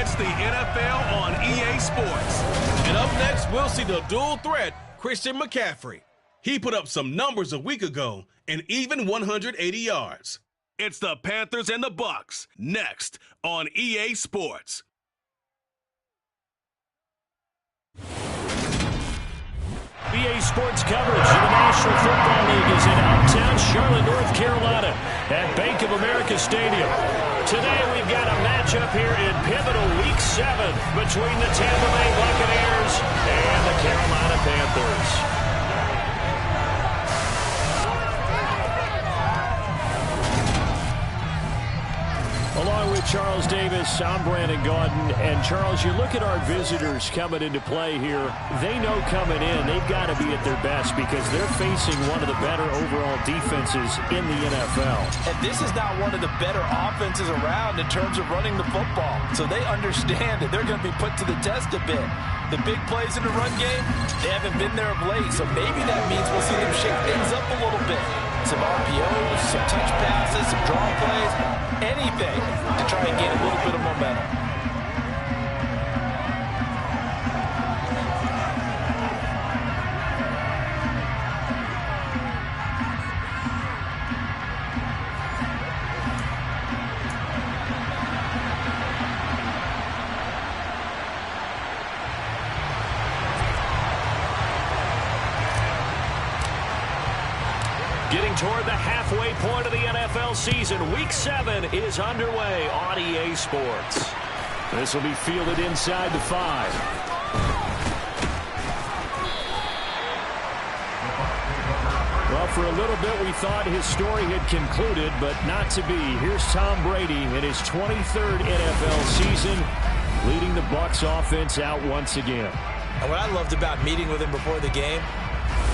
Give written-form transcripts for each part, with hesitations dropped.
It's the NFL on EA Sports. And up next, we'll see the dual threat, Christian McCaffrey. He put up some numbers a week ago and even 180 yards. It's the Panthers and the Bucs, next on EA Sports. EA Sports coverage of the National Football League is in uptown Charlotte, North Carolina at Bank of America Stadium. Today we've got a matchup here in pivotal Week 7 between the Tampa Bay Buccaneers and the Carolina Panthers. Along with Charles Davis, I'm Brandon Gaudin. And Charles, you look at our visitors coming into play here. They know coming in they've got to be at their best because they're facing one of the better overall defenses in the NFL. And this is not one of the better offenses around in terms of running the football. So they understand that they're going to be put to the test a bit. The big plays in the run game, they haven't been there of late. So maybe that means we'll see them shake things up a little bit. Some RPOs, some touch passes, some draw plays, anything to try and gain a little bit of momentum. Getting toward the halfway point of the NFL season, Week 7 is underway on EA Sports. This will be fielded inside the 5. Well, for a little bit we thought his story had concluded, but not to be. Here's Tom Brady in his 23rd NFL season, leading the Bucs offense out once again. And what I loved about meeting with him before the game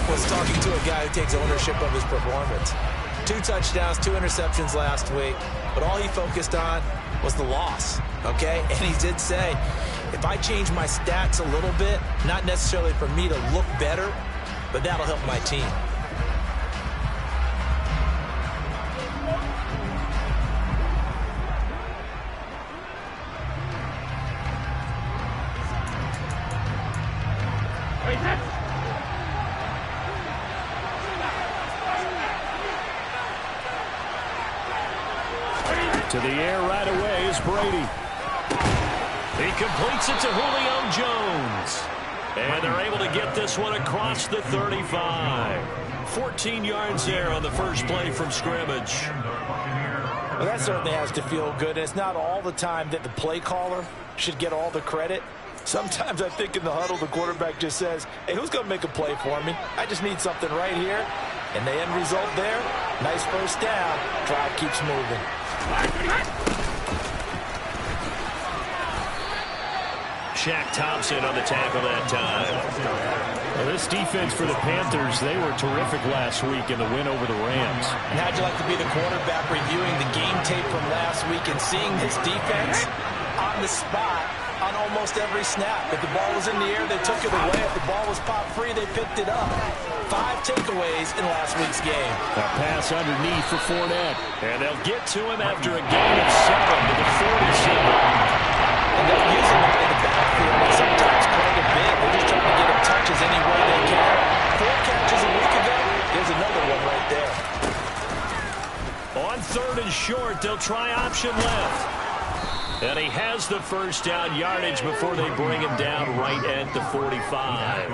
was talking to a guy who takes ownership of his performance. 2 touchdowns, 2 interceptions last week, but all he focused on was the loss, okay? And he did say, if I change my stats a little bit, not necessarily for me to look better, but that'll help my team. To the air right away is Brady. He completes it to Julio Jones. And they're able to get this one across the 35. 14 yards there on the first play from scrimmage. Well, that certainly has to feel good. And it's not all the time that the play caller should get all the credit. Sometimes I think in the huddle, the quarterback just says, hey, who's going to make a play for me? I just need something right here. And the end result there, nice first down. Drive keeps moving. Shaq Thompson on the tackle that time. Well, this defense for the Panthers, they were terrific last week in the win over the Rams. And how'd you like to be the quarterback reviewing the game tape from last week and seeing this defense on the spot on almost every snap? If the ball was in the air, they took it away. If the ball was popped free, they picked it up. 5 takeaways in last week's game. A pass underneath for Fournette. And they'll get to him after a gain of 7 to the 47. And they'll use him out of the backfield and sometimes quite a bit. They're just trying to get him touches any way they can. 4 catches a week ago. There's another one right there. On 3rd and short, they'll try option left. And he has the first down yardage before they bring him down right at the 45.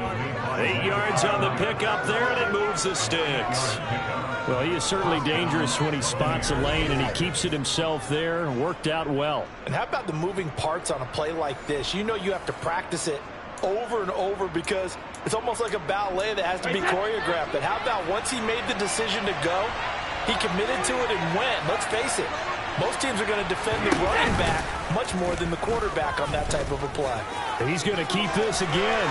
8 yards on the pickup there, and it moves the sticks. Well, he is certainly dangerous when he spots a lane, and he keeps it himself there. Worked out well. And how about the moving parts on a play like this? You know you have to practice it over and over because it's almost like a ballet that has to be choreographed. But how about once he made the decision to go, he committed to it and went. Let's face it. Most teams are going to defend the running back much more than the quarterback on that type of a play. He's going to keep this again.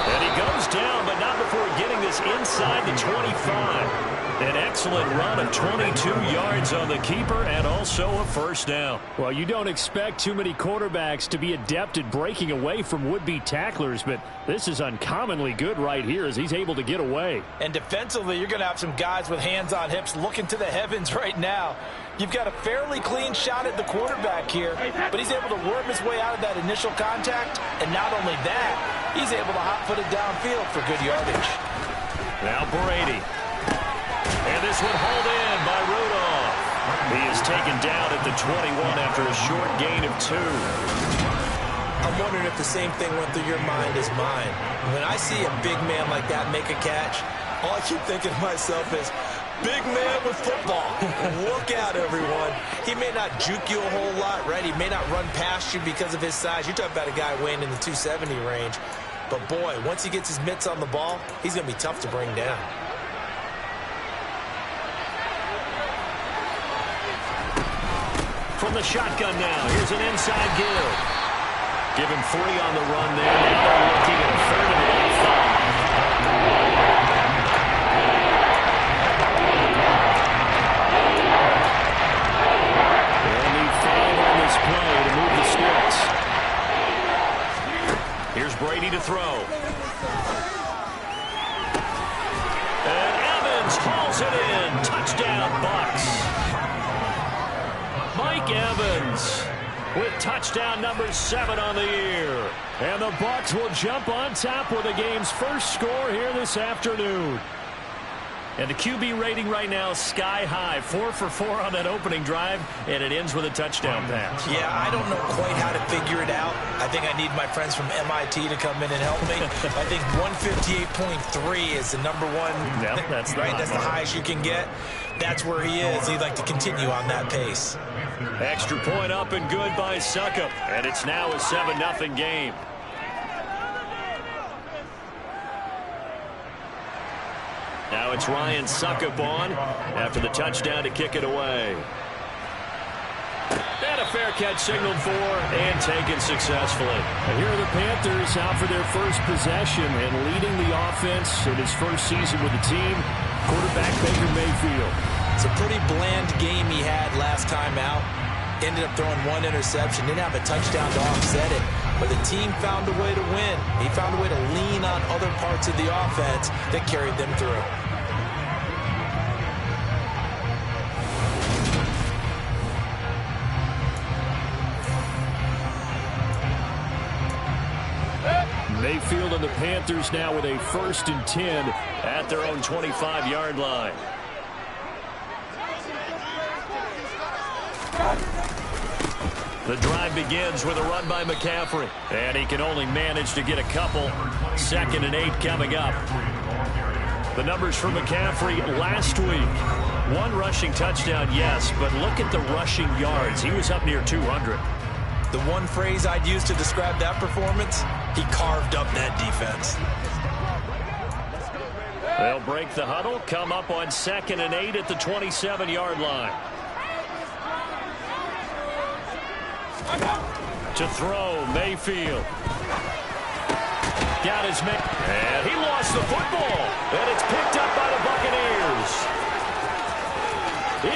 And he goes goes down, but not before getting this inside the 25. An excellent run of 22 yards on the keeper and also a first down. Well, you don't expect too many quarterbacks to be adept at breaking away from would-be tacklers, but this is uncommonly good right here as he's able to get away. And defensively, you're going to have some guys with hands on hips looking to the heavens right now. You've got a fairly clean shot at the quarterback here, but he's able to worm his way out of that initial contact. And not only that, he's able to hot-foot it downfield for good yardage. Now Brady. And this one hauled in by Rudolph. He is taken down at the 21 after a short gain of 2. I'm wondering if the same thing went through your mind as mine. When I see a big man like that make a catch, all I keep thinking to myself is, big man with football. Look out, everyone. He may not juke you a whole lot, right? He may not run past you because of his size. You're talking about a guy weighing in the 270 range. But, boy, once he gets his mitts on the ball, he's going to be tough to bring down. From the shotgun now, here's an inside give. Give him 3 on the run there. Now they're looking at a 3rd and 5. They'll need 5 on this play to move the sticks. Here's Brady to throw. And Evans hauls it in. Touchdown, Bucs. Mike Evans with touchdown number 7 on the year. And the Bucs will jump on top with the game's first score here this afternoon. And the QB rating right now is sky high. 4 for 4 on that opening drive, and it ends with a touchdown pass. Yeah, I don't know quite how to figure it out. I think I need my friends from MIT to come in and help me. I think 158.3 is the number one. Yeah, that's right. That's the highest you can get. That's where he is. He'd like to continue on that pace. Extra point up and good by Suckup. And it's now a 7-0 game. Now it's Ryan Suckup on after the touchdown to kick it away. And a fair catch signaled for and taken successfully. And here are the Panthers out for their first possession and leading the offense in his first season with the team, quarterback Baker Mayfield. It's a pretty bland game he had last time out. Ended up throwing 1 interception. Didn't have a touchdown to offset it. But the team found a way to win. He found a way to lean on other parts of the offense that carried them through. Mayfield and the Panthers now with a 1st and 10 at their own 25-yard line. The drive begins with a run by McCaffrey. And he can only manage to get a couple. 2nd and 8 coming up. The numbers for McCaffrey last week. 1 rushing touchdown, yes, but look at the rushing yards. He was up near 200. The one phrase I'd use to describe that performance, he carved up that defense. They'll break the huddle, come up on 2nd and 8 at the 27-yard line. To throw, Mayfield. Got his man. And he lost the football. And it's picked up by the Buccaneers.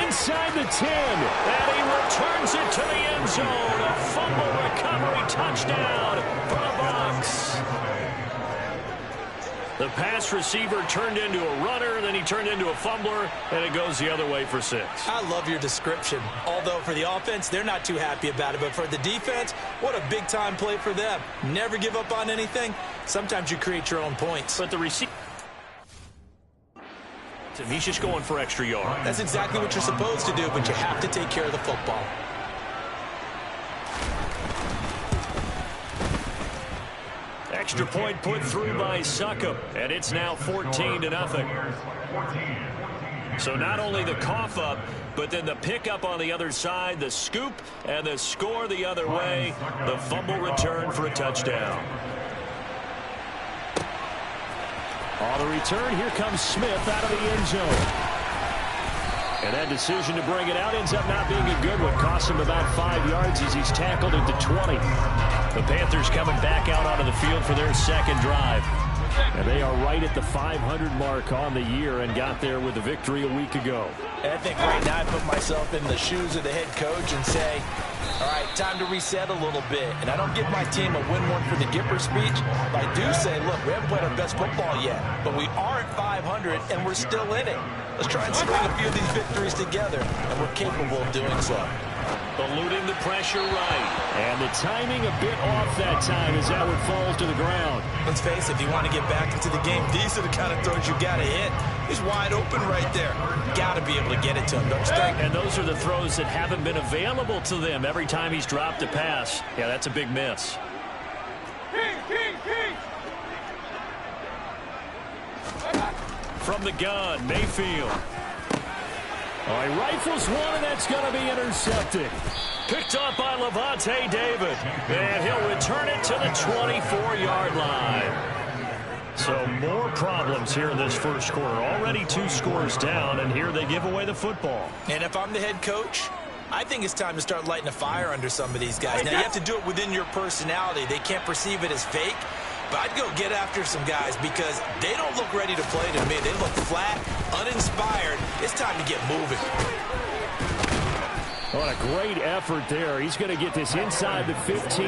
Inside the 10. And he returns it to the end zone. A fumble recovery touchdown for the Bucs. The pass receiver turned into a runner, then he turned into a fumbler, and it goes the other way for 6. I love your description. Although for the offense, they're not too happy about it. But for the defense, what a big-time play for them. Never give up on anything. Sometimes you create your own points. But the receiver, he's just going for extra yard. That's exactly what you're supposed to do, but you have to take care of the football. Extra point put through by Suckup, and it's now 14-0. So not only the cough up, but then the pickup on the other side, the scoop, and the score the other way. The fumble return for a touchdown. On the return, here comes Smith out of the end zone. And that decision to bring it out ends up not being a good one. Costs him about 5 yards as he's tackled at the 20. The Panthers coming back out onto the field for their second drive. And they are right at the 500 mark on the year and got there with a victory a week ago. And I think right now I put myself in the shoes of the head coach and say, all right, time to reset a little bit. And I don't give my team a win one for the Gipper speech, but I do say, look, we haven't played our best football yet, but we are at 500 and we're still in it. Let's try and string a few of these victories together, and we're capable of doing so. Eluding the pressure right. And the timing a bit off that time as Howard falls to the ground. Let's face it, if you want to get back into the game, these are the kind of throws you got to hit. He's wide open right there. Got to be able to get it to him, don't you think? And those are the throws that haven't been available to them every time he's dropped a pass. Yeah, that's a big miss. From the gun, Mayfield. Oh, he rifles one, and that's going to be intercepted. Picked up by Levante David. And he'll return it to the 24-yard line. So more problems here in this first quarter. Already 2 scores down, and here they give away the football. And if I'm the head coach, I think it's time to start lighting a fire under some of these guys. Now, you have to do it within your personality. They can't perceive it as fake. But I'd go get after some guys because they don't look ready to play to me. They look flat, uninspired. It's time to get moving. What a great effort there. He's going to get this inside the 15,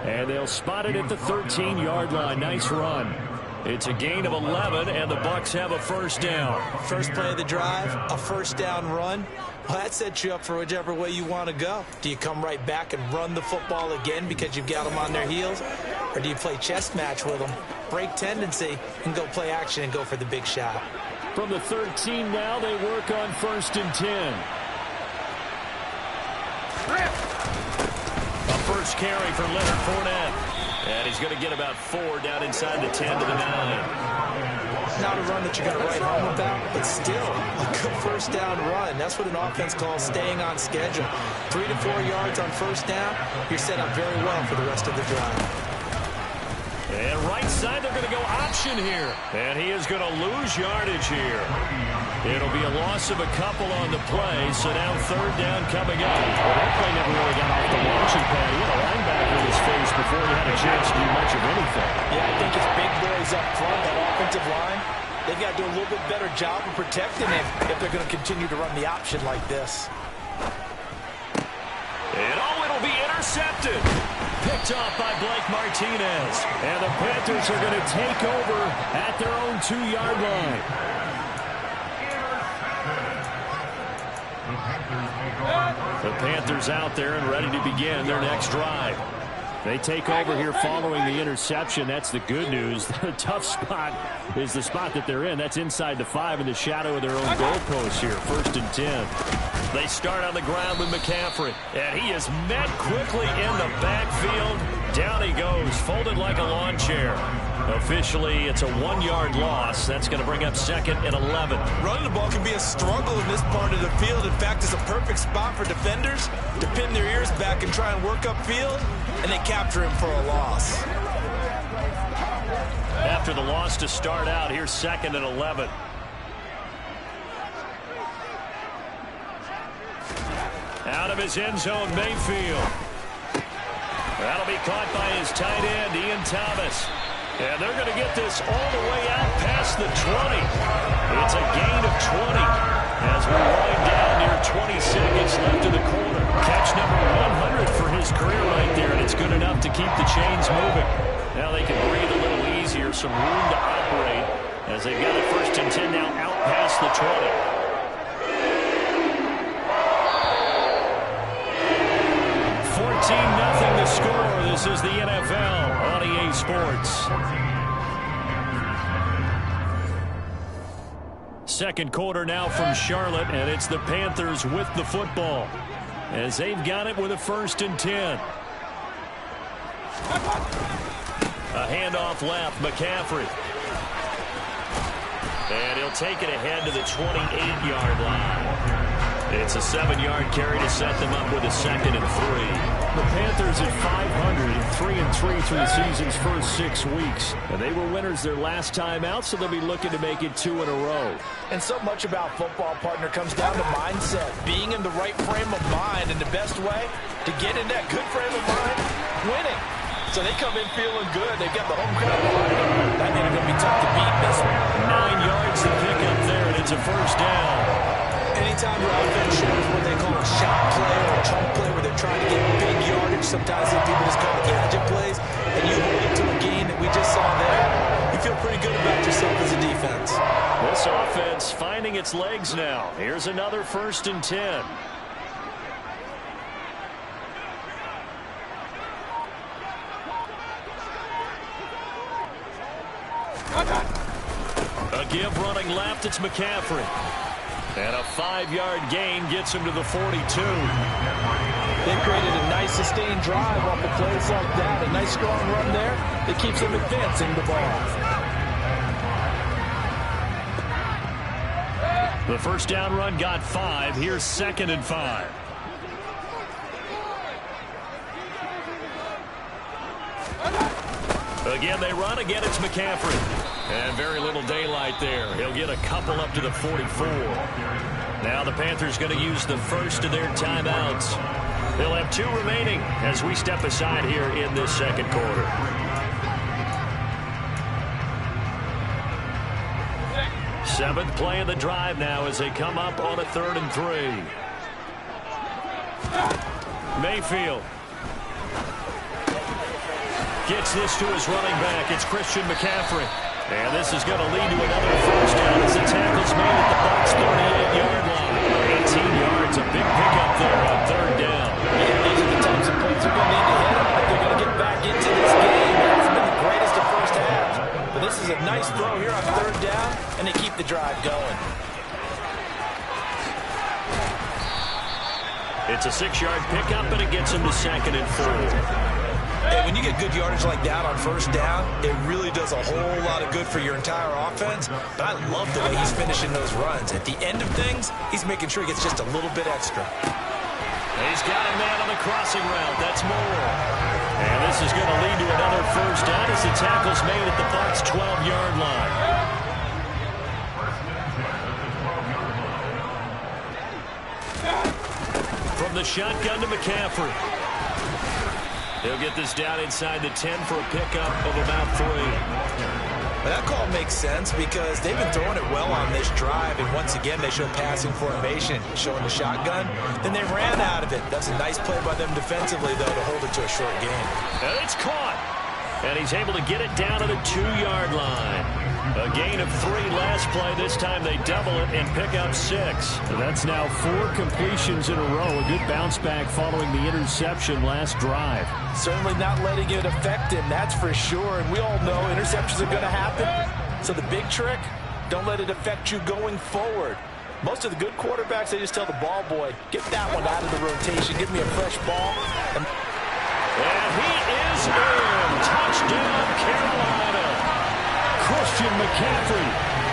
and they'll spot it at the 13-yard line. Nice run. It's a gain of 11, and the Bucs have a first down. First play of the drive, a first down run. Well, that sets you up for whichever way you want to go. Do you come right back and run the football again because you've got them on their heels? Or do you play chess match with them, break tendency, and go play action and go for the big shot? From the 13 now, they work on 1st and 10. A first carry for Leonard Fournette. And he's going to get about 4 down inside the 10 to the 9. Not a run that you're going to write home about, but still a good first down run. That's what an offense calls staying on schedule. 3 to 4 yards on first down, you're set up very well for the rest of the drive. And right side, they're going to go option here. And he is going to lose yardage here. It'll be a loss of a couple on the play, so now 3rd down coming up. Well, that play never really got off the launching pad. He had a linebacker in his face before he had a chance to do much of anything. Yeah, I think it's big boys up front, that offensive line. They've got to do a little bit better job of protecting him if they're going to continue to run the option like this. And it'll be intercepted. Picked off by Blake Martinez. And the Panthers are going to take over at their own 2-yard line. The Panthers out there and ready to begin their next drive. They take over here following the interception. That's the good news. The tough spot is the spot that they're in. That's inside the 5 in the shadow of their own goalpost here. 1st and 10. They start on the ground with McCaffrey. And he is met quickly in the backfield. Down he goes, folded like a lawn chair. Officially, it's a 1-yard loss. That's going to bring up 2nd and 11. Running the ball can be a struggle in this part of the field. In fact, it's a perfect spot for defenders to pin their ears back and try and work upfield, and they capture him for a loss. After the loss to start out, here's 2nd and 11. Out of his end zone, Mayfield. That'll be caught by his tight end, Ian Thomas. And they're going to get this all the way out past the 20. It's a gain of 20 as we wind down near 20 seconds left in the quarter. Catch number 100 for his career right there, and it's good enough to keep the chains moving. Now they can breathe a little easier, some room to operate as they've got a 1st and 10 now out past the 20. 14-0 the score. This is the NFL on EA Sports. Second quarter now from Charlotte, and it's the Panthers with the football as they've got it with a 1st and 10. A handoff left, McCaffrey. And he'll take it ahead to the 28-yard line. It's a 7-yard carry to set them up with a 2nd and 3. The Panthers at 500, 3-3 through the season's first 6 weeks. And they were winners their last time out, so they'll be looking to make it 2 in a row. And so much about football, partner, comes down to mindset. Being in the right frame of mind, and the best way to get in that good frame of mind, winning. So they come in feeling good. They've got the home crowd behind them. That means it's going to be tough to beat in this one. 9 yards to pick up there, and it's a first down. Anytime your offense shows what they call a shot play or a chunk play where they're trying to get big yardage, sometimes people just call it gadget plays, and you hold it to a gain that we just saw there, you feel pretty good about yourself as a defense. This offense finding its legs now. Here's another 1st and 10. A give running left, it's McCaffrey. And a 5-yard gain gets him to the 42. They created a nice sustained drive off the plays like that. A nice strong run there that keeps them advancing the ball. The first down run got 5. Here's 2nd and 5. Again, they run. Again, it's McCaffrey. And very little daylight there. He'll get a couple up to the 44. Now the Panthers going to use the first of their timeouts. They'll have 2 remaining as we step aside here in this second quarter. Seventh play of the drive now as they come up on a 3rd and 3. Mayfield gets this to his running back. It's Christian McCaffrey. And this is going to lead to another first down as the tackle's made at the Bucs 38-yard line. 18 yards, a big pickup there on 3rd down. Yeah, these are the types of plays they're going to need to hit if they're going to get back into this game. It hasn't been the greatest of first halves, but this is a nice throw here on 3rd down, and they keep the drive going. It's a 6-yard pickup, and it gets him to 2nd and 4. And when you get good yardage like that on 1st down, it really does a whole lot of good for your entire offense. But I love the way he's finishing those runs. At the end of things, he's making sure he gets just a little bit extra. He's got a man on the crossing route. That's more. And this is going to lead to another first down as the tackle's made at the Bucs 12-yard line. From the shotgun to McCaffrey. He'll get this down inside the 10 for a pickup of about 3. Well, that call makes sense because they've been throwing it well on this drive, and once again they show passing formation, showing the shotgun. Then they ran out of it. That's a nice play by them defensively, though, to hold it to a short gain. And it's caught. And he's able to get it down to the 2-yard line. A gain of 3 last play. This time they double it and pick up 6. That's now 4 completions in a row. A good bounce back following the interception last drive. Certainly not letting it affect him, that's for sure. And we all know interceptions are going to happen. So the big trick, don't let it affect you going forward. Most of the good quarterbacks, they just tell the ball boy, get that one out of the rotation. Give me a fresh ball. And he is in. Touchdown, Carolina. Christian McCaffrey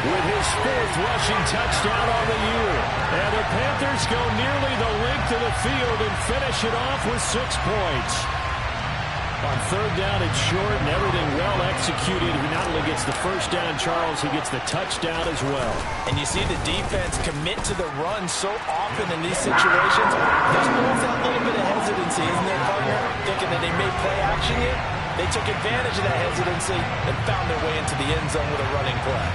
with his 4th rushing touchdown on the year. And the Panthers go nearly the length of the field and finish it off with 6 points. On 3rd down, it's short and everything well executed. He not only gets the first down, Charles, he gets the touchdown as well. And you see the defense commit to the run so often in these situations. There's always that little bit of hesitancy, isn't there, partner? Thinking that they may play action yet. They took advantage of that hesitancy and found their way into the end zone with a running play.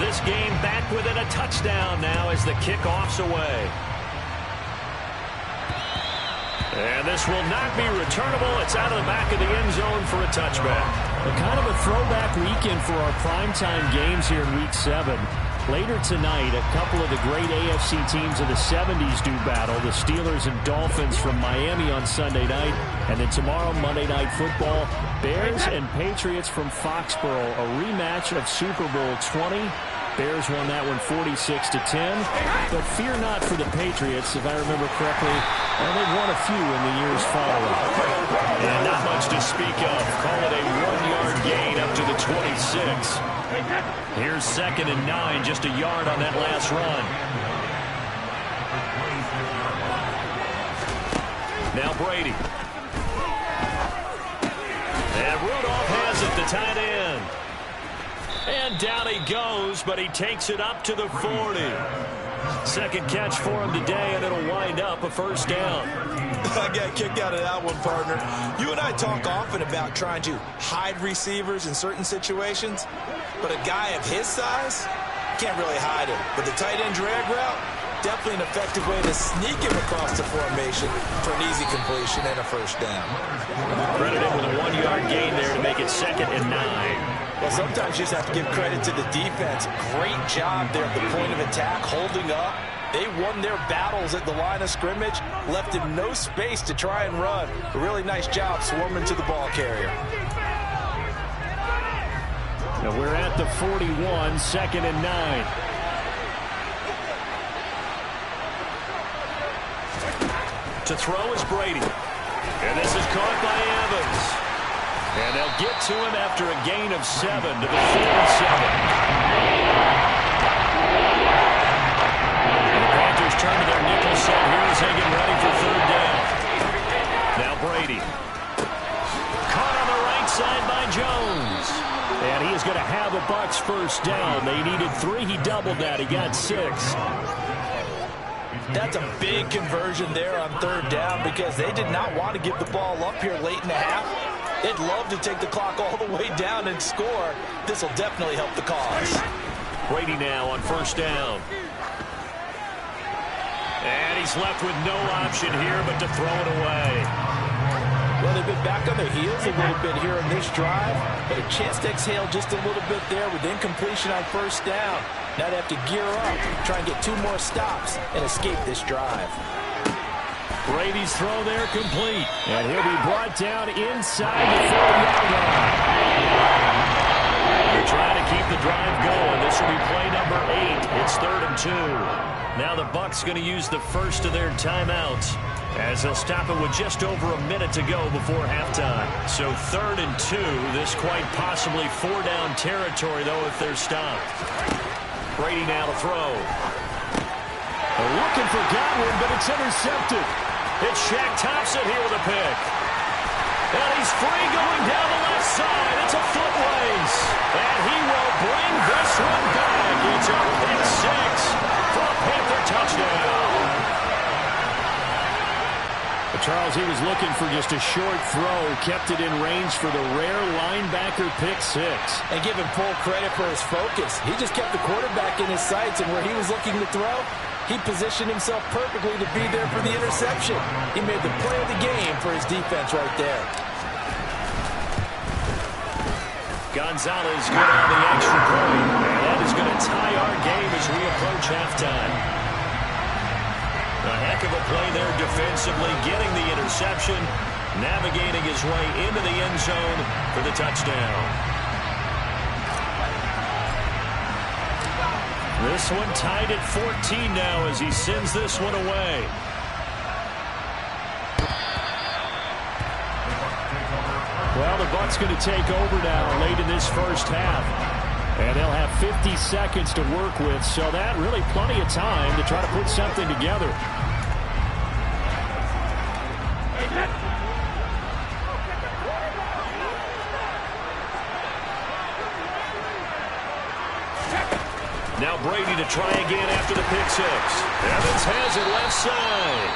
This game back within a touchdown now as the kickoff's away. And this will not be returnable. It's out of the back of the end zone for a touchback. Kind of a throwback weekend for our primetime games here in Week 7. Later tonight, a couple of the great AFC teams of the 70s do battle. The Steelers and Dolphins from Miami on Sunday night. And then tomorrow, Monday Night Football, Bears and Patriots from Foxborough. A rematch of Super Bowl 20. Bears won that one 46-10. But fear not for the Patriots, if I remember correctly. They've won a few in the years following. And not much to speak of. Call it a 1-yard gain up to the 26. Here's 2nd and 9, just a yard on that last run. Now Brady. And Rudolph has it, the tight end. And down he goes, but he takes it up to the 40. Second catch for him today, and it'll wind up a first down. I got a kick out of that one, partner. You and I talk often about trying to hide receivers in certain situations, but a guy of his size can't really hide him. But the tight end drag route, definitely an effective way to sneak him across the formation for an easy completion and a first down. Credited with a 1-yard gain there to make it 2nd and 9. Well, sometimes you just have to give credit to the defense. Great job there at the point of attack, holding up. They won their battles at the line of scrimmage, left him no space to try and run. A really nice job swarming to the ball carrier. Now we're at the 41, 2nd and 9. To throw is Brady. And this is caught by Evans. And they'll get to him after a gain of 7 to the 47. Turn to their nickel set here as they get ready for 3rd down. Now Brady. Caught on the right side by Jones. And he is going to have a Bucs first down. They needed 3. He doubled that. He got 6. That's a big conversion there on 3rd down because they did not want to give the ball up here late in the half. They'd love to take the clock all the way down and score. This will definitely help the cause. Brady now on 1st down. And he's left with no option here but to throw it away. Well, they've been back on their heels a little bit here in this drive, but a chance to exhale just a little bit there with incompletion on 1st down. Now they have to gear up, try and get 2 more stops and escape this drive. Brady's throw there complete. And he'll be brought down inside the 4-yard line. They're trying to keep the drive going. This will be play number 8. It's 3rd and 2. Now the Bucs going to use the first of their timeouts as they'll stop it with just over a minute to go before halftime. So 3rd and 2. This quite possibly 4-down territory, though, if they're stopped. Brady now to throw. They're looking for Godwin, but it's intercepted. It's Shaq Thompson here with a pick. And he's free going down the left side. It's a foot race. And he will bring this one back. It's a pick 6 for a Panther touchdown. Charles, he was looking for just a short throw, kept it in range for the rare linebacker pick 6. And give him full credit for his focus. He just kept the quarterback in his sights, and where he was looking to throw, he positioned himself perfectly to be there for the interception. He made the play of the game for his defense right there. Gonzalez good on the extra point. And that is going to tie our game as we approach halftime. A heck of a play there defensively, getting the interception, navigating his way into the end zone for the touchdown. This one tied at 14 now as he sends this one away. Well, the Bucs going to take over now late in this first half. And they'll have 50 seconds to work with, so that really plenty of time to try to put something together. Now Brady to try again after the pick 6. Evans has it left side.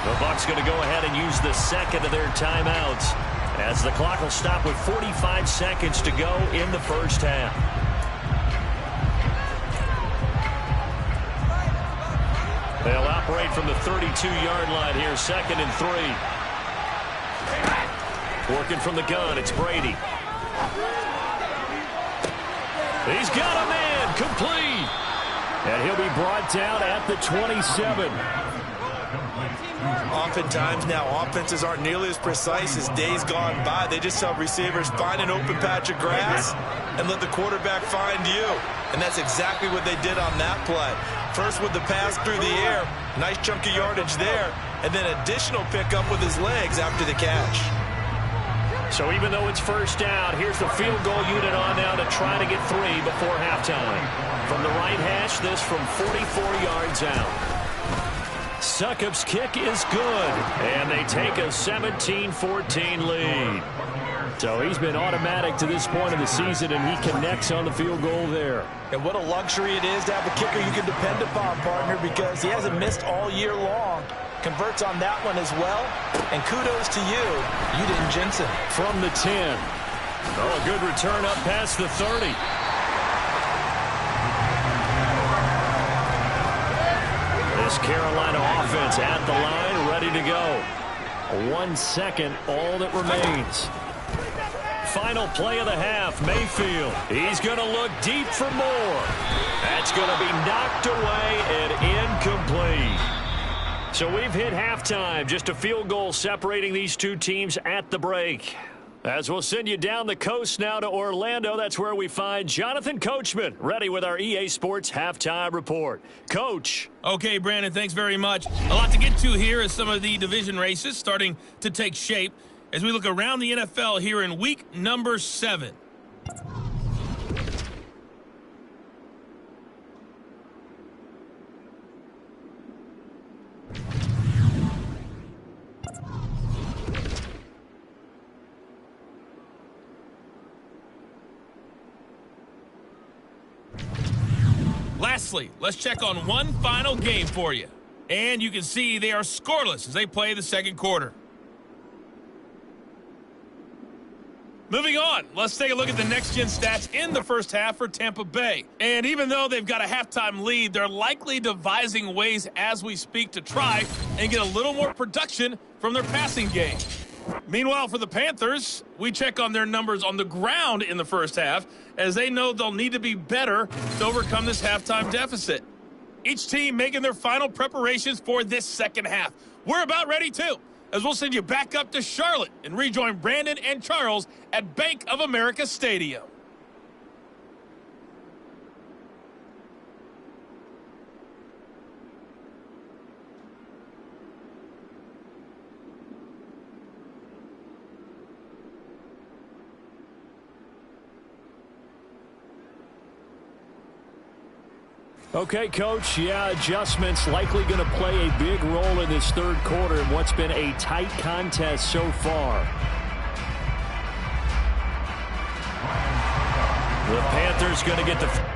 The Bucs going to go ahead and use the second of their timeouts as the clock will stop with 45 seconds to go in the first half. They'll operate from the 32-yard line here, 2nd and 3. Working from the gun, it's Brady. He's got a man, complete. And he'll be brought down at the 27. Oftentimes now, offenses aren't nearly as precise as days gone by. They just tell receivers, find an open patch of grass and let the quarterback find you. And that's exactly what they did on that play. First with the pass through the air, nice chunk of yardage there, and then additional pickup with his legs after the catch. So even though it's first down, here's the field goal unit on now to try to get 3 before halftime. From the right hash, this from 44 yards out. Succop's kick is good, and they take a 17-14 lead. So he's been automatic to this point of the season, and he connects on the field goal there. And what a luxury it is to have a kicker you can depend upon, partner, because he hasn't missed all year long. Converts on that one as well. And kudos to you. You didn't jinx it. From the 10. Oh, a good return up past the 30. This Carolina offense at the line, ready to go. 1 second, all that remains. Final play of the half, Mayfield. He's going to look deep for more. That's going to be knocked away and incomplete. So we've hit halftime. Just a field goal separating these two teams at the break. As we'll send you down the coast now to Orlando, that's where we find Jonathan Coachman, ready with our EA Sports Halftime Report. Coach. Okay, Brandon, thanks very much. A lot to get to here as some of the division races starting to take shape as we look around the NFL here in week number 7. Lastly, let's check on one final game for you. And you can see they are scoreless as they play the second quarter. Moving on, let's take a look at the next-gen stats in the first half for Tampa Bay. And even though they've got a halftime lead, they're likely devising ways as we speak to try and get a little more production from their passing game. Meanwhile, for the Panthers, we check on their numbers on the ground in the first half as they know they'll need to be better to overcome this halftime deficit. Each team making their final preparations for this second half. We're about ready, too, as we'll send you back up to Charlotte and rejoin Brandon and Charles at Bank of America Stadium. Okay, Coach, adjustments likely going to play a big role in this third quarter in what's been a tight contest so far. The Panthers going to get the...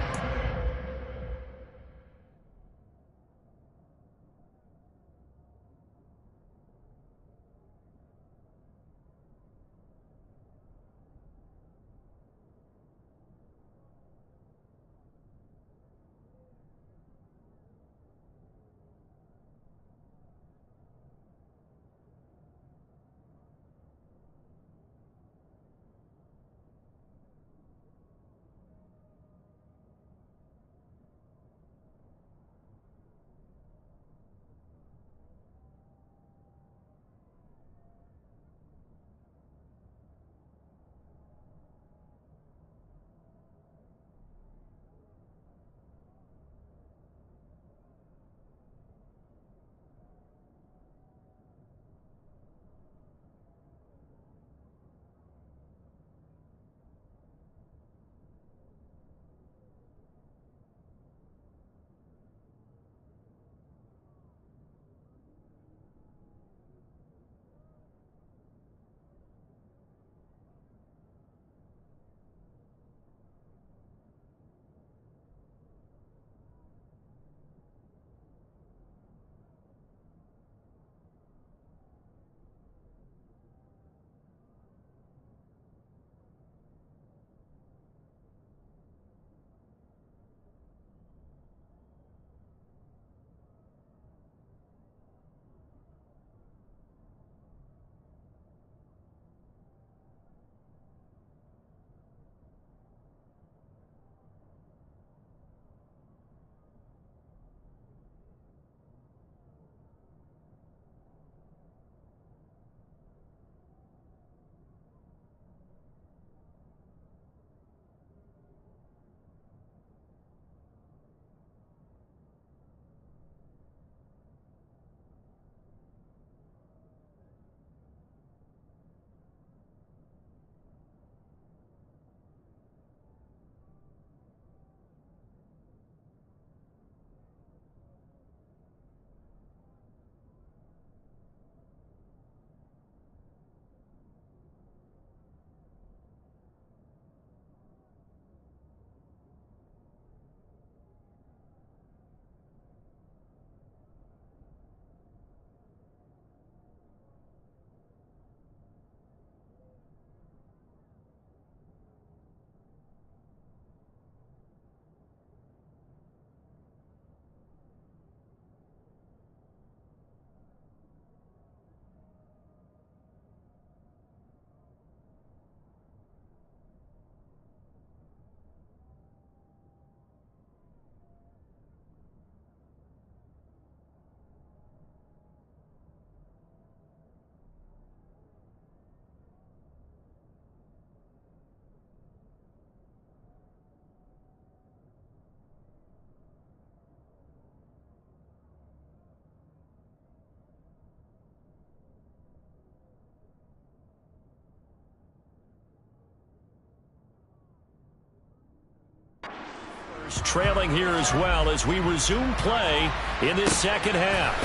Panthers trailing here as well as we resume play in this second half.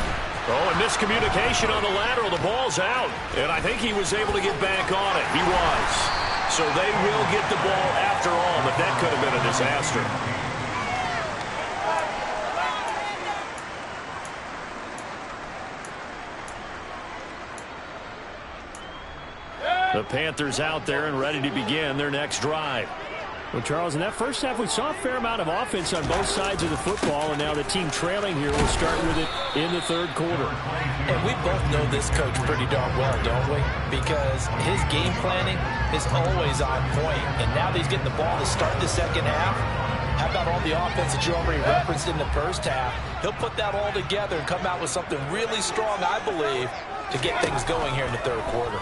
Oh, and miscommunication on the lateral. The ball's out. And I think he was able to get back on it. He was. So they will get the ball after all, but that could have been a disaster. The Panthers out there and ready to begin their next drive. Well, Charles, in that first half, we saw a fair amount of offense on both sides of the football, and now the team trailing here will start with it in the third quarter. And we both know this coach pretty darn well, don't we? Because his game planning is always on point, and now that he's getting the ball to start the second half, how about all the offense that you already referenced in the first half? He'll put that all together and come out with something really strong, I believe, to get things going here in the third quarter.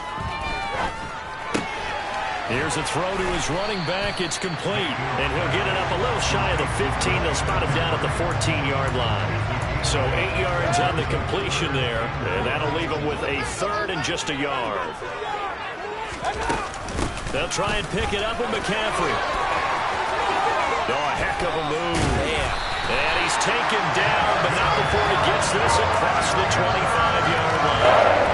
Here's a throw to his running back. It's complete. And he'll get it up a little shy of the 15. They'll spot him down at the 14-yard line. So 8 yards on the completion there. And that'll leave him with a third and just a yard. They'll try and pick it up with McCaffrey. Oh, a heck of a move. And he's taken down, but not before he gets this across the 25-yard line.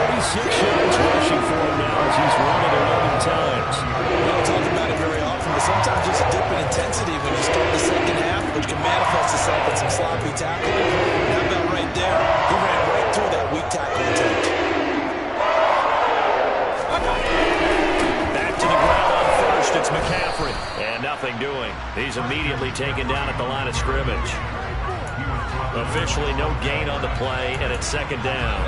46 yards rushing for him now as he's run it 11 times. We don't talk about it very often, but sometimes there's a dip in intensity when you start the second half, which can manifest itself in some sloppy tackling. How about right there? He ran right through that weak tackle attempt. Back to the ground on first. It's McCaffrey. And nothing doing. He's immediately taken down at the line of scrimmage. Officially no gain on the play, and it's second down.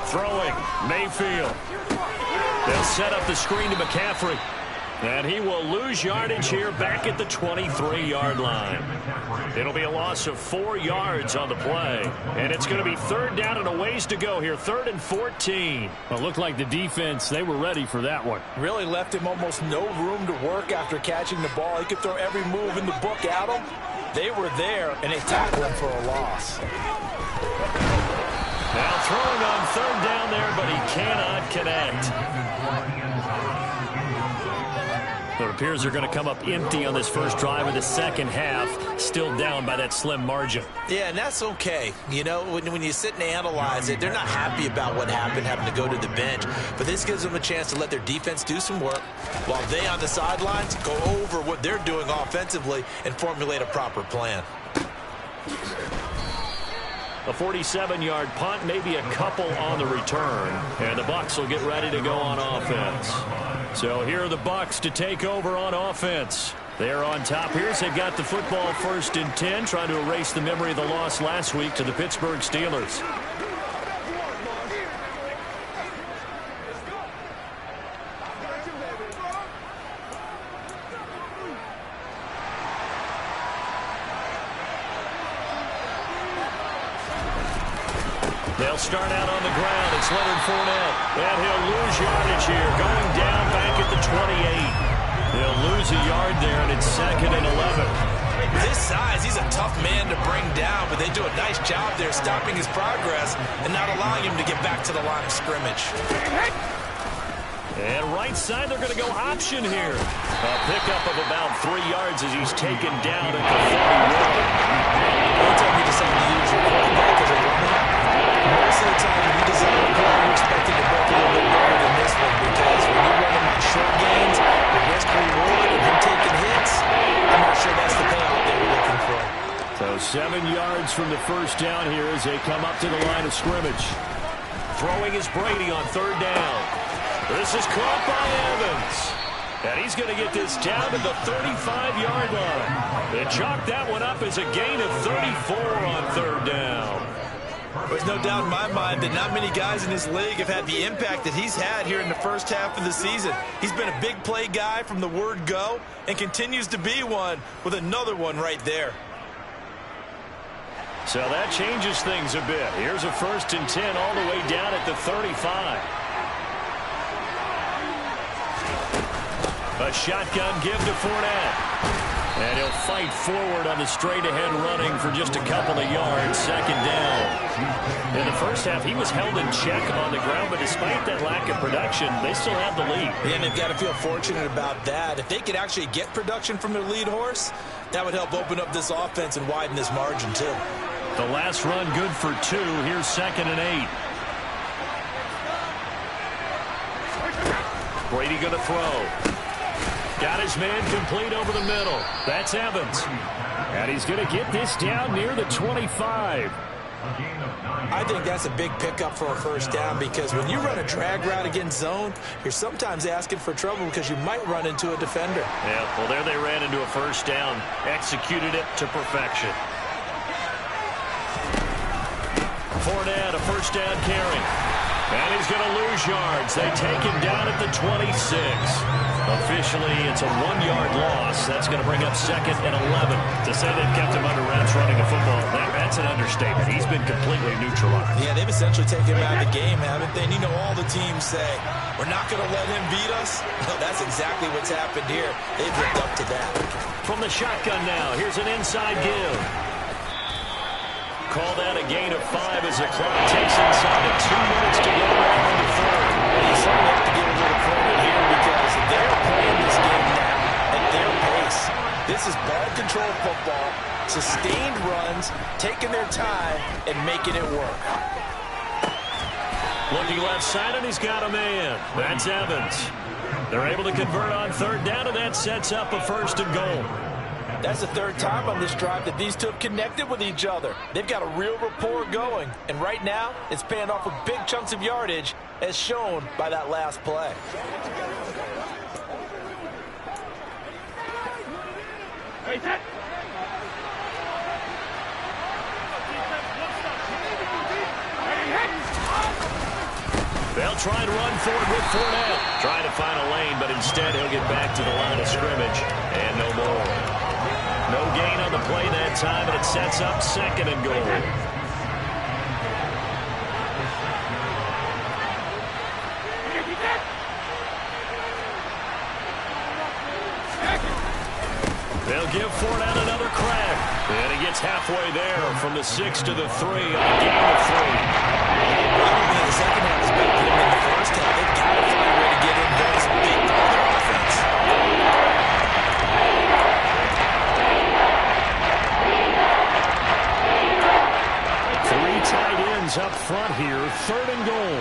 Throwing, Mayfield. They'll set up the screen to McCaffrey. And he will lose yardage here back at the 23-yard line. It'll be a loss of 4 yards on the play. And it's going to be third down and a ways to go here. 3rd and 14. Well, it looked like the defense, they were ready for that one. Really left him almost no room to work after catching the ball. He could throw every move in the book at him. They were there, and they tackled him for a loss. Now throwing on third down there, but he cannot connect. It appears they're going to come up empty on this first drive of the second half, still down by that slim margin. Yeah, and that's okay. You know, when you sit and analyze it, they're not happy about what happened, having to go to the bench. But this gives them a chance to let their defense do some work while they on the sidelines go over what they're doing offensively and formulate a proper plan. A 47-yard punt, maybe a couple on the return. And the Bucs will get ready to go on offense. So here are the Bucs to take over on offense. They're on top here. So they've got the football 1st and 10, trying to erase the memory of the loss last week to the Pittsburgh Steelers. They'll start out on the ground. It's Leonard Fournette. And he'll lose yardage here. Going down back at the 28. He'll lose a yard there, and it's 2nd and 11. This size, he's a tough man to bring down, but they do a nice job there stopping his progress and not allowing him to get back to the line of scrimmage. And right side, they're going to go option here. A pickup of about 3 yards as he's taken down at the 31. Anytime you decide to use your quarterback as a runner, most of the time when you decide to play, you're expecting to break a little bit better than this one, because when you're running on short gains, the risk reward of him taking hits, I'm not sure that's the payoff they were looking for. So 7 yards from the first down here as they come up to the line of scrimmage. Throwing is Brady on third down. This is caught by Evans. And he's going to get this down to the 35-yard line. They chalked that one up as a gain of 34 on third down. There's no doubt in my mind that not many guys in this league have had the impact that he's had here in the first half of the season. He's been a big play guy from the word go and continues to be one with another one right there. So that changes things a bit. Here's a 1st and 10 all the way down at the 35. A shotgun give to Fournette. And he'll fight forward on the straight-ahead running for just a couple of yards. Second down. In the first half, he was held in check on the ground, but despite that lack of production, they still have the lead. Yeah, and they've got to feel fortunate about that. If they could actually get production from their lead horse, that would help open up this offense and widen this margin, too. The last run good for 2. Here's 2nd and 8. Brady going to throw. Got his man complete over the middle. That's Evans. And he's going to get this down near the 25. I think that's a big pickup for a first down because when you run a drag route against zone, you're sometimes asking for trouble because you might run into a defender. Yeah, well, there they ran into a first down. Executed it to perfection. Fournette, a first down carry. And he's going to lose yards. They take him down at the 26. Officially, it's a 1-yard loss. That's going to bring up 2nd and 11. To say they've kept him under wraps running the football, that's an understatement. He's been completely neutralized. Yeah, they've essentially taken him out of the game, haven't they? And you know all the teams say, we're not going to let him beat us. Well, that's exactly what's happened here. They've lived up to that. From the shotgun now, here's an inside give. Call that a gain of 5 as the clock takes inside of 2 minutes to go around the third. You certainly have to give a little credit here because they're playing this game now at their pace. This is ball control football, sustained runs, taking their time, and making it work. Looking left side, and he's got a man. That's Evans. They're able to convert on 3rd down, and that sets up a 1st and goal. That's the 3rd time on this drive that these two have connected with each other. They've got a real rapport going. And right now, it's paying off with big chunks of yardage, as shown by that last play. They'll try and run forward with Fournette. Trying to find a lane, but instead he'll get back to the line of scrimmage. And no more. No gain on the play that time, and it sets up 2nd and goal. They'll give Fournette another crack. And he gets halfway there from the 6 to the 3 on a gain of 3. The second half is better than in the first half. They've got to find a way to get in those big on their offense. Tight ends up front here, 3rd and goal.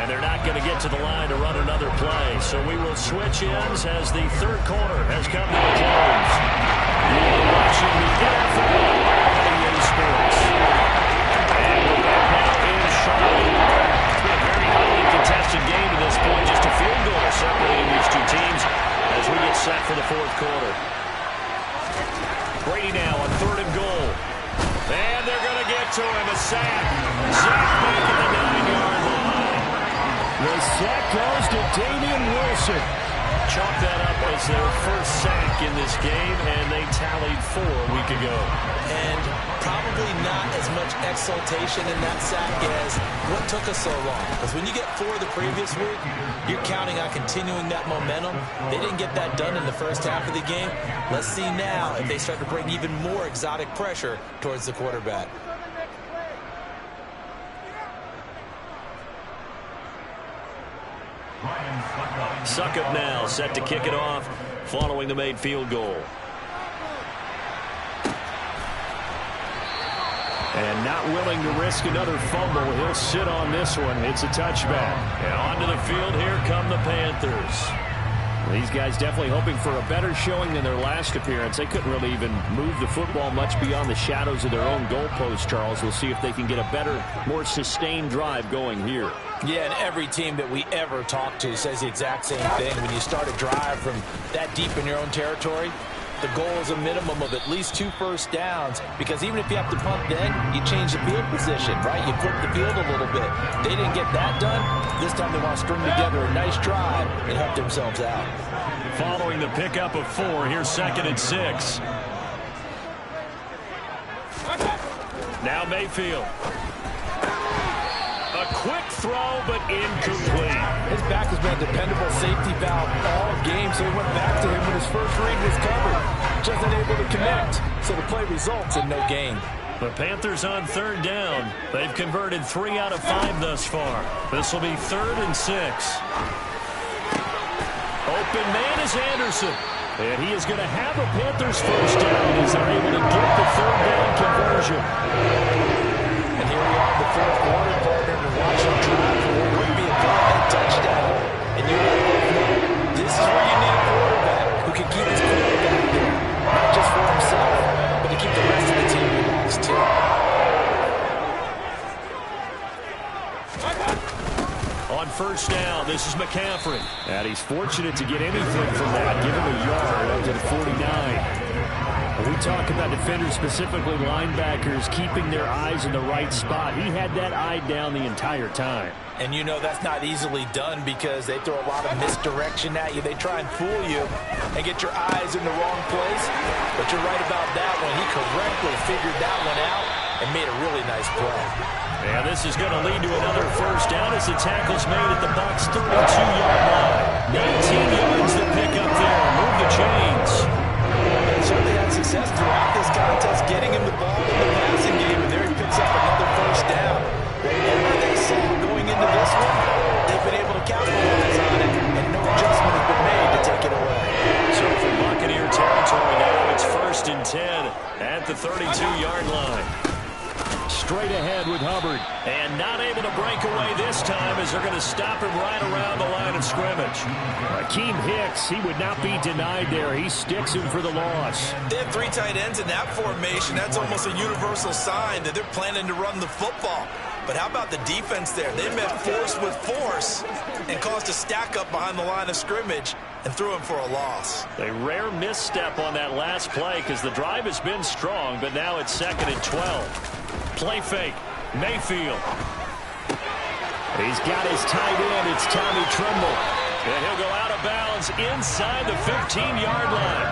And they're not going to get to the line to run another play, so we will switch ends as the 3rd quarter has come to a close. You're watching the Ggfl on EA Sports. And we're back now in Charlotte. It's been a very highly contested game to this point, just a field goal separating these two teams as we get set for the 4th quarter. Brady now on 3rd and goal. And they're going to get to him. A sack. Sack back at the 9-yard line. The sack goes to Damian Wilson. Chalk that up as their first sack in this game, and they tallied 4 a week ago. And probably not as much exultation in that sack as what took us so long. Because when you get 4 the previous week, you're counting on continuing that momentum. They didn't get that done in the first half of the game. Let's see now if they start to bring even more exotic pressure towards the quarterback. Suckup now set to kick it off following the made field goal. And not willing to risk another fumble, he'll sit on this one. It's a touchback. And onto the field, here come the Panthers. These guys definitely hoping for a better showing than their last appearance. They couldn't really even move the football much beyond the shadows of their own goalpost, Charles. We'll see if they can get a better, more sustained drive going here. Yeah, and every team that we ever talk to says the exact same thing. When you start a drive from that deep in your own territory, the goal is a minimum of at least 2 first downs, because even if you have to punt then, you change the field position, right? You flip the field a little bit. They didn't get that done. This time they want to string together a nice drive and help themselves out. Following the pickup of 4, here's 2nd and 6. Now Mayfield. A A quick throw, but incomplete. His back has been a dependable safety valve all game, so he went back to him when his first read was covered. Just unable to connect, so the play results in no gain. The Panthers on third down. They've converted 3 out of 5 thus far. This will be 3rd and 6. Open man is Anderson. And he is going to have a Panthers first down as they're able to get the 3rd down conversion. And here we are in the 4th quarter, partner, and watching drive for what would be a go-ahead touchdown. And you know, this is where you need a quarterback who can keep his quarterback there. Not just for himself, but to keep the rest of the team relaxed, too. On first down, this is McCaffrey. And he's fortunate to get anything from that. Give him a yard up to the 49. When we talk about defenders, specifically linebackers, keeping their eyes in the right spot, he had that eye down the entire time. And you know that's not easily done because they throw a lot of misdirection at you. They try and fool you and get your eyes in the wrong place. But you're right about that one. He correctly figured that one out and made a really nice play. And this is going to lead to another first down as the tackle's made at the Bucs' 32-yard line. 19 yards to pick up there. Move the chains. They certainly had success throughout this contest getting him the ball in the passing game, and there he picks up another first down. Whatever they saw going into this one, they've been able to capitalize on it, and no adjustment has been made to take it away. So from Buccaneer territory now, it's 1st and 10 at the 32-yard line. Straight ahead with Hubbard. And not able to break away this time as they're going to stop him right around the line of scrimmage. Akeem Hicks, he would not be denied there. He sticks him for the loss. They have 3 tight ends in that formation. That's almost a universal sign that they're planning to run the football. But how about the defense there? They met force with force and caused a stack up behind the line of scrimmage and threw him for a loss. A rare misstep on that last play because the drive has been strong, but now it's 2nd and 12. Play fake. Mayfield. He's got his tight end. It's Tommy Tremble. And he'll go out of bounds inside the 15-yard line.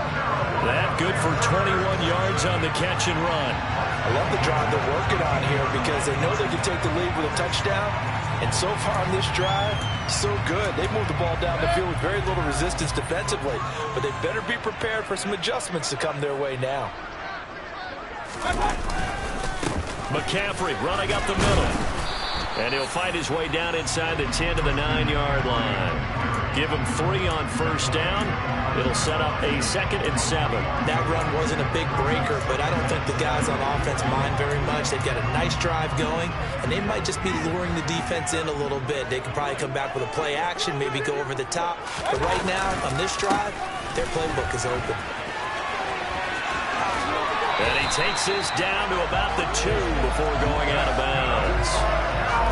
That good for 21 yards on the catch and run. I love the drive they're working on here because they know they can take the lead with a touchdown. And so far on this drive, so good. They've moved the ball down the field with very little resistance defensively. But they better be prepared for some adjustments to come their way now. McCaffrey running up the middle. And he'll find his way down inside the 10 to the 9-yard line. Give him 3 on first down. It'll set up a 2nd and 7. That run wasn't a big breaker, but I don't think the guys on offense mind very much. They've got a nice drive going, and they might just be luring the defense in a little bit. They could probably come back with a play action, maybe go over the top. But right now, on this drive, their playbook is open. And he takes this down to about the 2 before going out of bounds.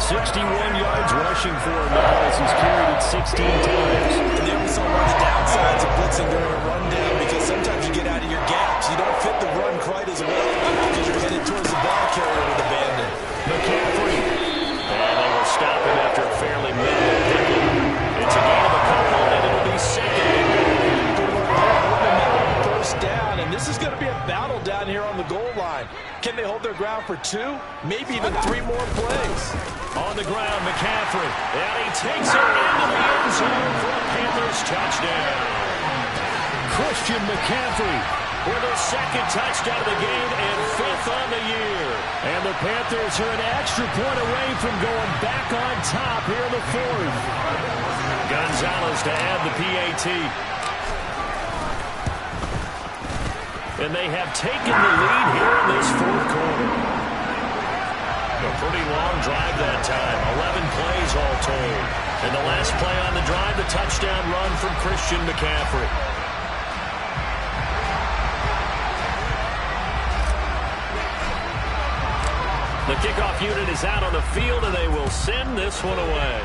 61 yards rushing for him now as he's carried it 16 times. And there was some of the downsides of blitzing during a rundown because sometimes you get out of your gaps. You don't fit the run quite as well because you're headed towards the ball carrier with abandon. McCaffrey. And they will stop him after a fairly minimal pickup. It's a gain of a couple, and it'll be 2nd and first down, and this is going to be a battle down here on the goal line. Can they hold their ground for 2, maybe even 3 more plays? On the ground, McCaffrey. And he takes it into the end zone for a Panthers touchdown. Christian McCaffrey with his 2nd touchdown of the game and 5th on the year. And the Panthers are an extra point away from going back on top here in the 4th. Gonzalez to add the PAT. And they have taken the lead here in this 4th quarter. A pretty long drive that time. 11 plays all told. And the last play on the drive, the touchdown run from Christian McCaffrey. The kickoff unit is out on the field, and they will send this one away.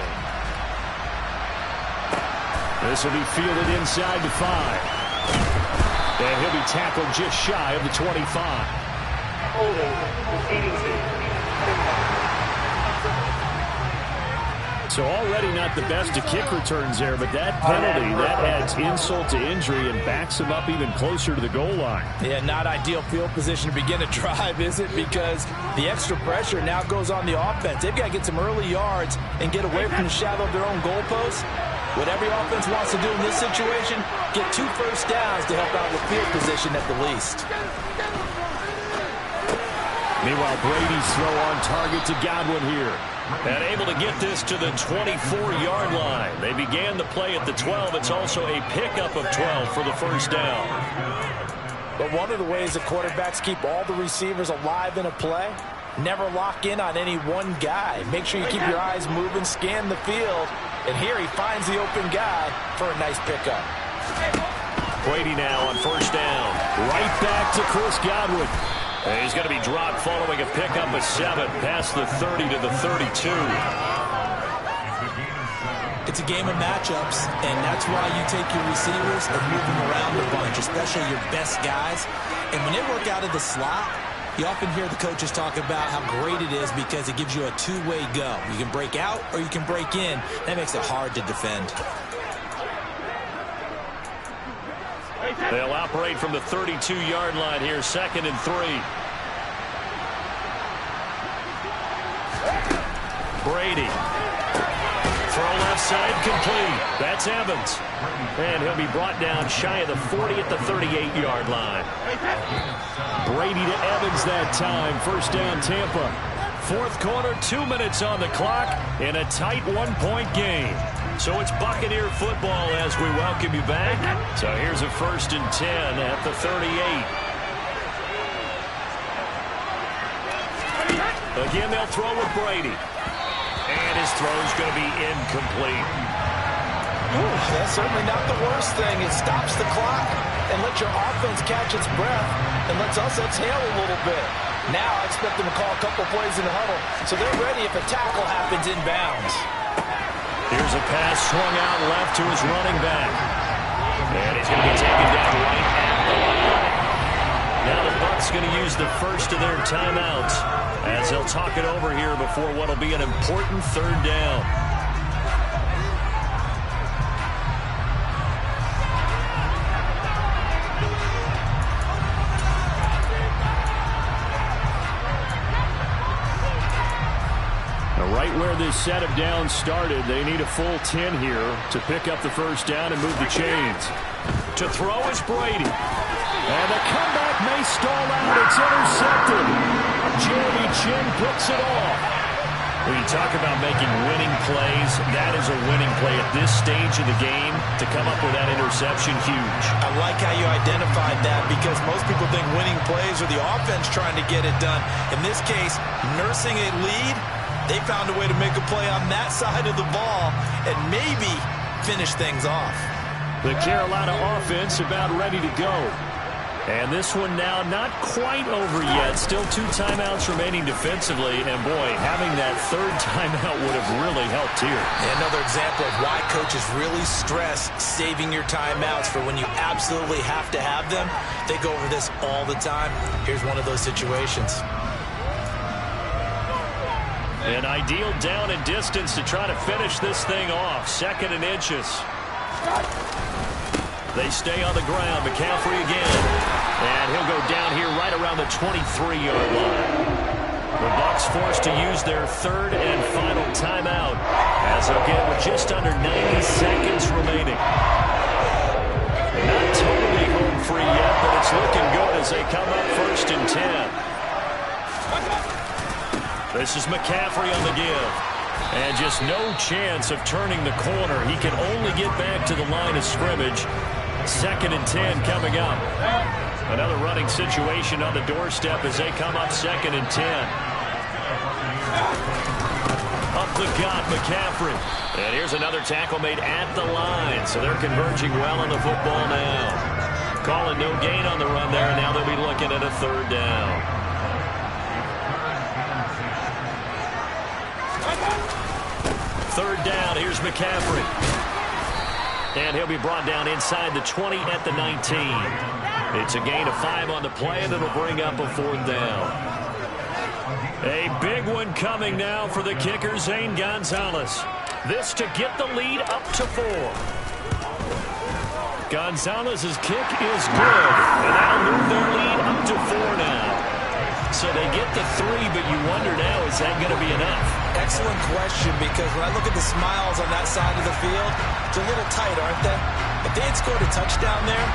This will be fielded inside the 5. And he'll be tackled just shy of the 25. So already not the best of kick returns there, but that penalty, that adds insult to injury and backs him up even closer to the goal line. Yeah, not ideal field position to begin a drive, is it? Because the extra pressure now goes on the offense. They've got to get some early yards and get away from the shadow of their own goalposts. What every offense wants to do in this situation, get 2 first downs to help out with field position at the least. Meanwhile, Brady's throw on target to Godwin here. And able to get this to the 24-yard line. They began the play at the 12. It's also a pickup of 12 for the first down. But one of the ways that quarterbacks keep all the receivers alive in a play, never lock in on any one guy. Make sure you keep your eyes moving, scan the field. And here he finds the open guy for a nice pickup. Brady now on first down. Right back to Chris Godwin. And he's going to be dropped following a pickup of 7 past the 30 to the 32. It's a game of matchups, and that's why you take your receivers and move them around a bunch, especially your best guys. And when they work out of the slot, you often hear the coaches talk about how great it is because it gives you a two-way go. You can break out or you can break in. That makes it hard to defend. They'll operate from the 32-yard line here, 2nd and 3. Brady. Throw left side, complete. That's Evans. And he'll be brought down shy of the 40 at the 38-yard line. Brady to Evans that time. First down, Tampa. Fourth quarter, 2 minutes on the clock in a tight 1-point game. So it's Buccaneer football as we welcome you back. So here's a 1st and 10 at the 38. Again, they'll throw with Brady. And his throw's going to be incomplete. Ooh, that's certainly not the worst thing. It stops the clock and lets your offense catch its breath and lets us exhale a little bit. Now I expect them to call a couple plays in the huddle so they're ready if a tackle happens inbounds. Here's a pass swung out left to his running back. And he's going to be taken down right at the line. Now the Bucs going to use the first of their timeouts as they'll talk it over here before what will be an important 3rd down. Right where this set of downs started, they need a full 10 here to pick up the first down and move the chains. To throw is Brady. And the comeback may stall out. It's intercepted. Jeremy Chin picks it off. When you talk about making winning plays, that is a winning play at this stage of the game. To come up with that interception, huge. I like how you identified that because most people think winning plays are the offense trying to get it done. In this case, nursing a lead, they found a way to make a play on that side of the ball and maybe finish things off. The Carolina offense about ready to go. And this one now not quite over yet. Still 2 timeouts remaining defensively. And, boy, having that 3rd timeout would have really helped here. And another example of why coaches really stress saving your timeouts for when you absolutely have to have them. They go over this all the time. Here's one of those situations. An ideal down and distance to try to finish this thing off. 2nd and inches. They stay on the ground. McCaffrey again. And he'll go down here right around the 23-yard line. The Bucs forced to use their 3rd and final timeout as they'll get with just under 90 seconds remaining. Not totally home free yet, but it's looking good as they come up 1st and 10. This is McCaffrey on the give. And just no chance of turning the corner. He can only get back to the line of scrimmage. 2nd and 10 coming up. Another running situation on the doorstep as they come up 2nd and 10. Up the gut, McCaffrey. And here's another tackle made at the line. So they're converging well on the football now. Calling no gain on the run there, and now they'll be looking at a 3rd down. Third down, here's McCaffrey. And he'll be brought down inside the 20 at the 19. It's a gain of 5 on the play, and it'll bring up a 4th down. A big one coming now for the kicker, Zane Gonzalez. This to get the lead up to 4. Gonzalez's kick is good, and that'll move their lead up to 4 now. So they get the 3, but you wonder now, is that going to be enough? Excellent question, because when I look at the smiles on that side of the field, it's a little tight, aren't they? If they had scored a touchdown there,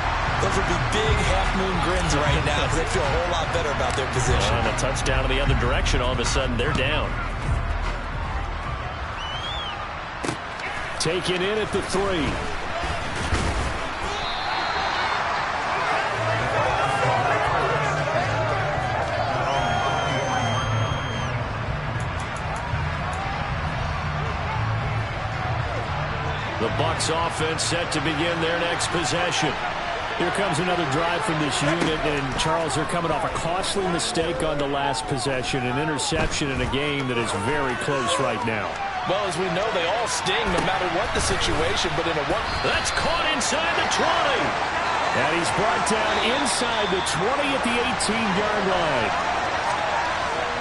those would be big half-moon grins right now because they feel a whole lot better about their position. And a touchdown in the other direction, all of a sudden they're down. Taken in at the 3. The Bucs offense set to begin their next possession. Here comes another drive from this unit, and Charles, they're coming off a costly mistake on the last possession, an interception in a game that is very close right now. Well, as we know, they all sting no matter what the situation, but in a one... That's caught inside the 20. And he's brought down inside the 20 at the 18-yard line.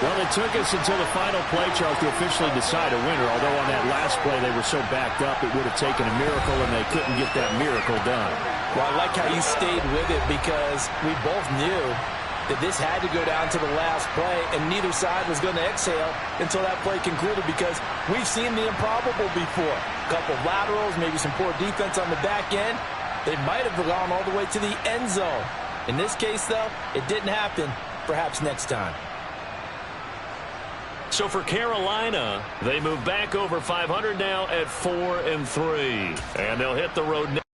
Well, it took us until the final play, Charles, to officially decide a winner, although on that last play they were so backed up it would have taken a miracle, and they couldn't get that miracle done. Well, I like how you stayed with it because we both knew that this had to go down to the last play, and neither side was going to exhale until that play concluded because we've seen the improbable before. A couple of laterals, maybe some poor defense on the back end. They might have gone all the way to the end zone. In this case, though, it didn't happen. Perhaps next time. So for Carolina, they move back over 500 now at 4-3. And they'll hit the road next.